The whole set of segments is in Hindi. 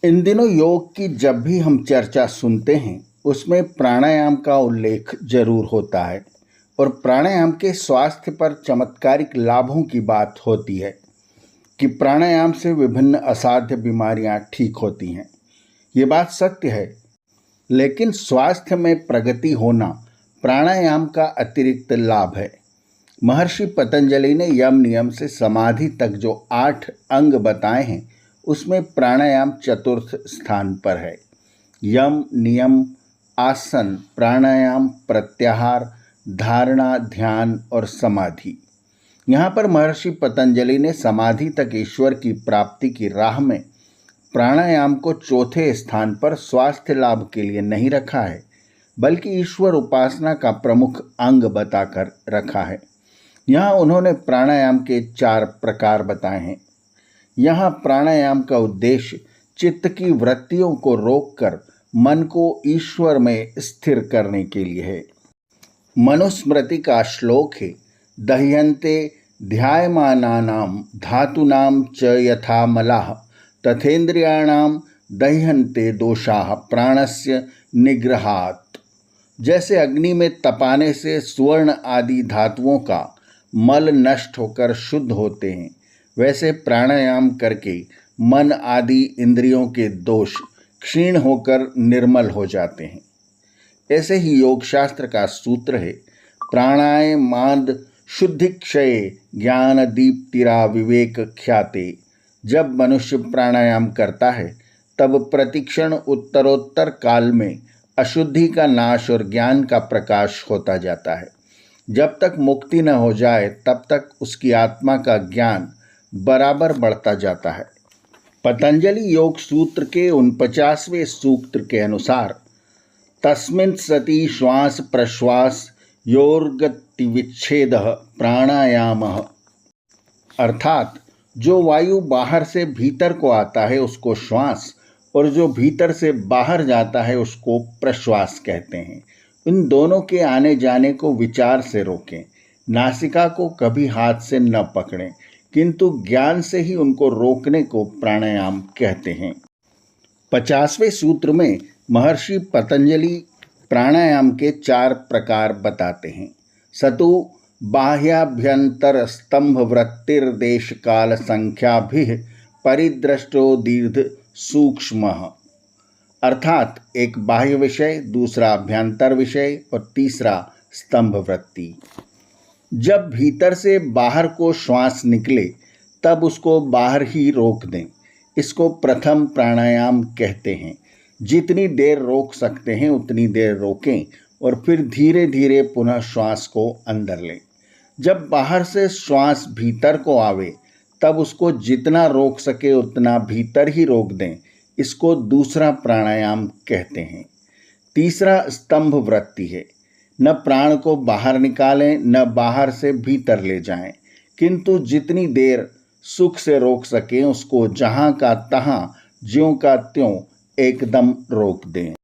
इन दिनों योग की जब भी हम चर्चा सुनते हैं उसमें प्राणायाम का उल्लेख जरूर होता है और प्राणायाम के स्वास्थ्य पर चमत्कारिक लाभों की बात होती है कि प्राणायाम से विभिन्न असाध्य बीमारियां ठीक होती हैं। ये बात सत्य है, लेकिन स्वास्थ्य में प्रगति होना प्राणायाम का अतिरिक्त लाभ है। महर्षि पतंजलि ने यम नियम से समाधि तक जो 8 अंग बताए हैं उसमें प्राणायाम चतुर्थ स्थान पर है। यम नियम, आसन, प्राणायाम, प्रत्याहार, धारणा, ध्यान और समाधि। यहाँ पर महर्षि पतंजलि ने समाधि तक ईश्वर की प्राप्ति की राह में प्राणायाम को चौथे स्थान पर स्वास्थ्य लाभ के लिए नहीं रखा है, बल्कि ईश्वर उपासना का प्रमुख अंग बताकर रखा है। यहाँ उन्होंने प्राणायाम के 4 प्रकार बताए हैं। यहाँ प्राणायाम का उद्देश्य चित्त की वृत्तियों को रोककर मन को ईश्वर में स्थिर करने के लिए है। मनुस्मृति का श्लोक है, दह्यन्ते ध्यायमानानां धातूनां च यथा मलाः तथेन्द्रियाणां दह्यन्ते दोषाः प्राणस्य निग्रहात्। जैसे अग्नि में तपाने से स्वर्ण आदि धातुओं का मल नष्ट होकर शुद्ध होते हैं, वैसे प्राणायाम करके मन आदि इंद्रियों के दोष क्षीण होकर निर्मल हो जाते हैं। ऐसे ही योग शास्त्र का सूत्र है, प्राणायामाद शुद्धिक्षये ज्ञान दीप्तिरा विवेक ख्याते। जब मनुष्य प्राणायाम करता है तब प्रतिक्षण उत्तरोत्तर काल में अशुद्धि का नाश और ज्ञान का प्रकाश होता जाता है। जब तक मुक्ति न हो जाए तब तक उसकी आत्मा का ज्ञान बराबर बढ़ता जाता है। पतंजलि योग सूत्र के 49वें सूत्र के अनुसार तस्मिन् सति श्वास प्रश्वास योर्गति विच्छेद प्राणायामः, अर्थात जो वायु बाहर से भीतर को आता है उसको श्वास और जो भीतर से बाहर जाता है उसको प्रश्वास कहते हैं। इन दोनों के आने जाने को विचार से रोकें। नासिका को कभी हाथ से न पकड़ें, किंतु ज्ञान से ही उनको रोकने को प्राणायाम कहते हैं। 50वें सूत्र में महर्षि पतंजलि प्राणायाम के 4 प्रकार बताते हैं। सतु बाह्याभ्यंतर स्तंभ वृत्तिर्देश काल संख्याभिः परिदृष्टो दीर्घ सूक्ष्म, अर्थात एक बाह्य विषय, दूसरा अभ्यंतर विषय और तीसरा स्तंभ वृत्ति। जब भीतर से बाहर को श्वास निकले तब उसको बाहर ही रोक दें। इसको प्रथम प्राणायाम कहते हैं। जितनी देर रोक सकते हैं उतनी देर रोकें और फिर धीरे धीरे पुनः श्वास को अंदर लें। जब बाहर से श्वास भीतर को आवे तब उसको जितना रोक सके उतना भीतर ही रोक दें। इसको दूसरा प्राणायाम कहते हैं। तीसरा स्तंभ वृत्ति है। न प्राण को बाहर निकालें न बाहर से भीतर ले जाएं, किंतु जितनी देर सुख से रोक सकें उसको जहाँ का तहाँ ज्यों का त्यों एकदम रोक दें।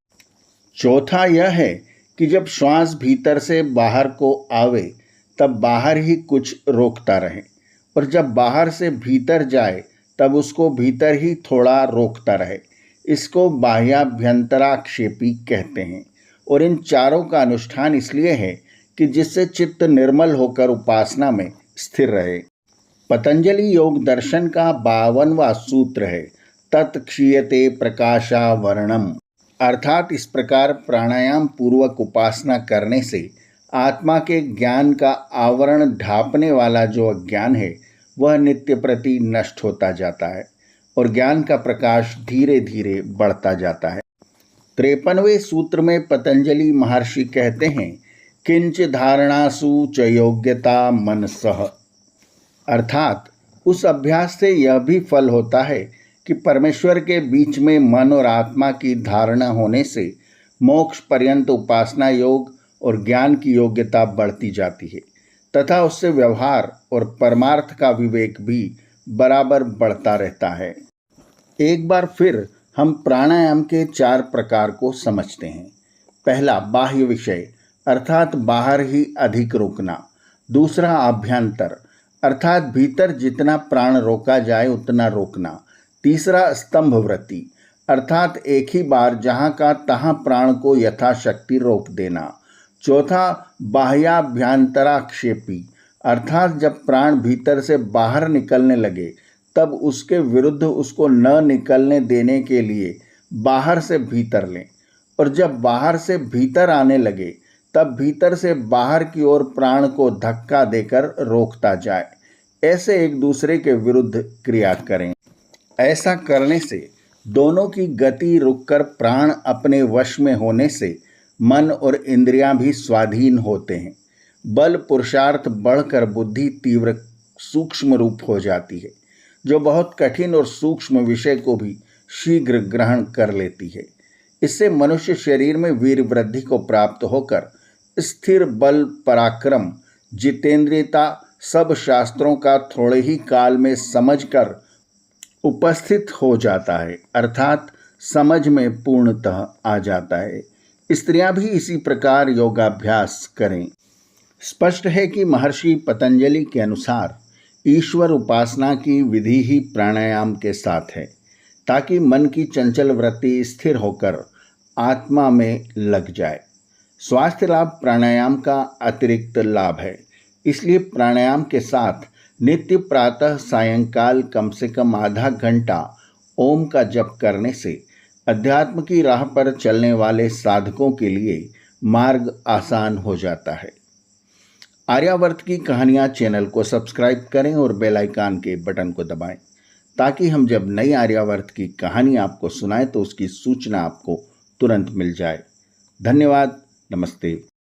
चौथा यह है कि जब श्वास भीतर से बाहर को आवे तब बाहर ही कुछ रोकता रहे और जब बाहर से भीतर जाए तब उसको भीतर ही थोड़ा रोकता रहे। इसको बाह्याभ्यंतराक्षेपी कहते हैं। और इन चारों का अनुष्ठान इसलिए है कि जिससे चित्त निर्मल होकर उपासना में स्थिर रहे। पतंजलि योग दर्शन का 52वां सूत्र है, तत्क्षीयते प्रकाशावरणम, अर्थात इस प्रकार प्राणायाम पूर्वक उपासना करने से आत्मा के ज्ञान का आवरण ढांपने वाला जो अज्ञान है वह नित्य प्रति नष्ट होता जाता है और ज्ञान का प्रकाश धीरे धीरे बढ़ता जाता है। 53वें सूत्र में पतंजलि महर्षि कहते हैं, किंच धारणासु च योग्यता मनसः, अर्थात उस अभ्यास से यह भी फल होता है कि परमेश्वर के बीच में मन और आत्मा की धारणा होने से मोक्ष पर्यंत उपासना योग और ज्ञान की योग्यता बढ़ती जाती है तथा उससे व्यवहार और परमार्थ का विवेक भी बराबर बढ़ता रहता है। एक बार फिर हम प्राणायाम के 4 प्रकार को समझते हैं। पहला बाह्य विषय अर्थात बाहर ही अधिक रोकना। दूसरा आभ्यंतर अर्थात भीतर जितना प्राण रोका जाए उतना रोकना। तीसरा स्तंभ वृत्ति अर्थात एक ही बार जहाँ का तहाँ प्राण को यथाशक्ति रोक देना। चौथा, बाह्याभ्यंतराक्षेपी, अर्थात जब प्राण भीतर से बाहर निकलने लगे तब उसके विरुद्ध उसको न निकलने देने के लिए बाहर से भीतर लें, और जब बाहर से भीतर आने लगे तब भीतर से बाहर की ओर प्राण को धक्का देकर रोकता जाए। ऐसे एक दूसरे के विरुद्ध क्रिया करें। ऐसा करने से दोनों की गति रुककर प्राण अपने वश में होने से मन और इंद्रियां भी स्वाधीन होते हैं। बल पुरुषार्थ बढ़कर बुद्धि तीव्र सूक्ष्म रूप हो जाती है, जो बहुत कठिन और सूक्ष्म विषय को भी शीघ्र ग्रहण कर लेती है। इससे मनुष्य शरीर में वीर वृद्धि को प्राप्त होकर स्थिर बल, पराक्रम, जितेंद्रियता सब शास्त्रों का थोड़े ही काल में समझकर उपस्थित हो जाता है, अर्थात समझ में पूर्णतः आ जाता है। स्त्रियां भी इसी प्रकार योगाभ्यास करें। स्पष्ट है कि महर्षि पतंजलि के अनुसार ईश्वर उपासना की विधि ही प्राणायाम के साथ है, ताकि मन की चंचल वृत्ति स्थिर होकर आत्मा में लग जाए। स्वास्थ्य लाभ प्राणायाम का अतिरिक्त लाभ है, इसलिए प्राणायाम के साथ नित्य प्रातः सायंकाल कम से कम आधा घंटा ओम का जप करने से अध्यात्म की राह पर चलने वाले साधकों के लिए मार्ग आसान हो जाता है। आर्यावर्त की कहानियाँ चैनल को सब्सक्राइब करें और बेल आइकन के बटन को दबाएं, ताकि हम जब नई आर्यावर्त की कहानी आपको सुनाएं तो उसकी सूचना आपको तुरंत मिल जाए। धन्यवाद। नमस्ते।